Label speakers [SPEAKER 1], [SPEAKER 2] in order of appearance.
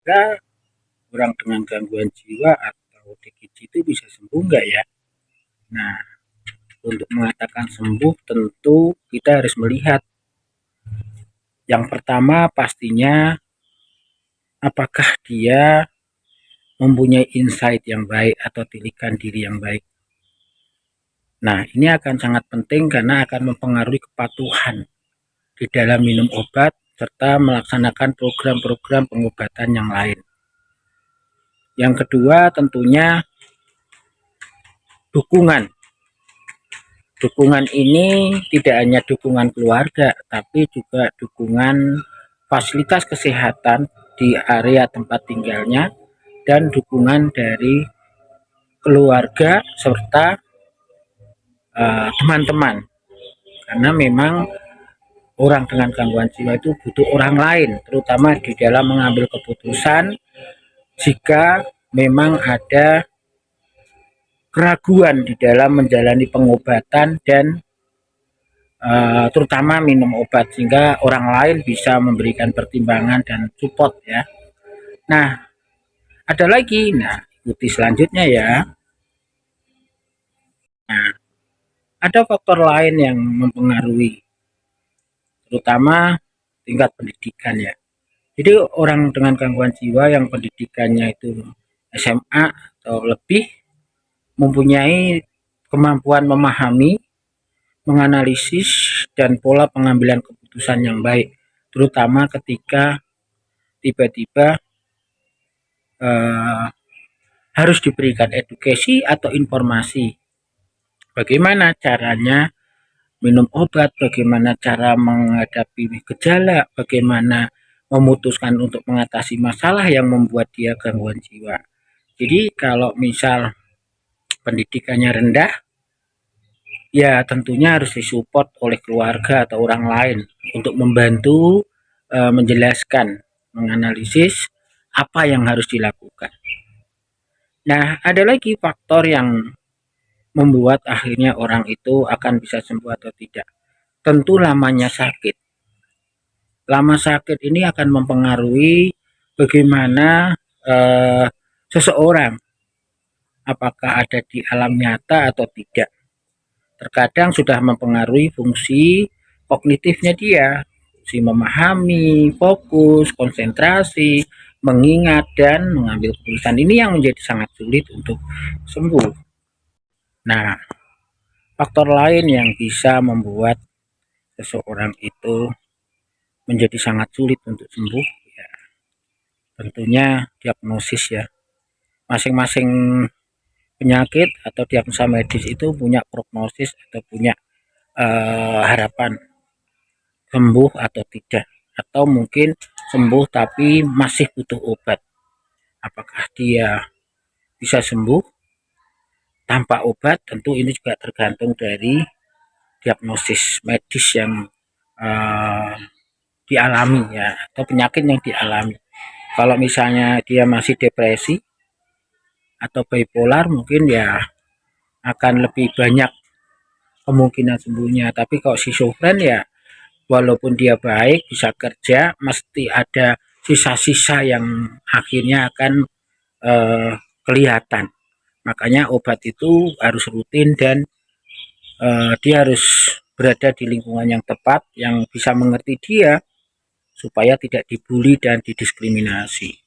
[SPEAKER 1] kira-kira orang dengan gangguan jiwa atau ODGJ itu bisa sembuh nggak ya? Nah, untuk mengatakan sembuh tentu kita harus melihat yang pertama pastinya apakah dia mempunyai insight yang baik atau tilikan diri yang baik. Nah, ini akan sangat penting karena akan mempengaruhi kepatuhan di dalam minum obat serta melaksanakan program-program pengobatan yang lain. Yang kedua tentunya dukungan. Dukungan ini tidak hanya dukungan keluarga, tapi juga dukungan fasilitas kesehatan di area tempat tinggalnya dan dukungan dari keluarga serta teman-teman. Karena memang orang dengan gangguan jiwa itu butuh orang lain, terutama di dalam mengambil keputusan jika memang ada keraguan di dalam menjalani pengobatan dan terutama minum obat, sehingga orang lain bisa memberikan pertimbangan dan support ya. Nah, ada lagi, nah ikuti selanjutnya ya. Nah, ada faktor lain yang mempengaruhi, terutama tingkat pendidikan ya. Jadi orang dengan gangguan jiwa yang pendidikannya itu SMA atau lebih mempunyai kemampuan memahami, menganalisis, dan pola pengambilan keputusan yang baik, terutama ketika tiba-tiba eh, harus diberikan edukasi atau informasi bagaimana caranya minum obat, bagaimana cara menghadapi gejala, bagaimana memutuskan untuk mengatasi masalah yang membuat dia gangguan jiwa. Jadi kalau misal pendidikannya rendah, ya tentunya harus disupport oleh keluarga atau orang lain untuk membantu menjelaskan, menganalisis apa yang harus dilakukan. Nah, ada lagi faktor yang membuat akhirnya orang itu akan bisa sembuh atau tidak. Tentu lamanya sakit. Lama sakit ini akan mempengaruhi bagaimana eh, seseorang apakah ada di alam nyata atau tidak. Terkadang sudah mempengaruhi fungsi kognitifnya dia, fungsi memahami, fokus, konsentrasi, mengingat, dan mengambil keputusan. Ini yang menjadi sangat sulit untuk sembuh. Nah, faktor lain yang bisa membuat seseorang itu menjadi sangat sulit untuk sembuh, ya, tentunya diagnosis ya. Masing-masing penyakit atau diagnosa medis itu punya prognosis atau punya harapan sembuh atau tidak, atau mungkin sembuh tapi masih butuh obat. Apakah dia bisa sembuh tanpa obat? Tentu ini juga tergantung dari diagnosis medis yang uh, dialami ya, atau penyakit yang dialami. Kalau misalnya dia masih depresi atau bipolar, mungkin ya akan lebih banyak kemungkinan sembuhnya. Tapi kalau schizofren ya, walaupun dia baik bisa kerja, mesti ada sisa-sisa yang akhirnya akan kelihatan. Makanya obat itu harus rutin dan dia harus berada di lingkungan yang tepat yang bisa mengerti dia supaya tidak dibully dan didiskriminasi.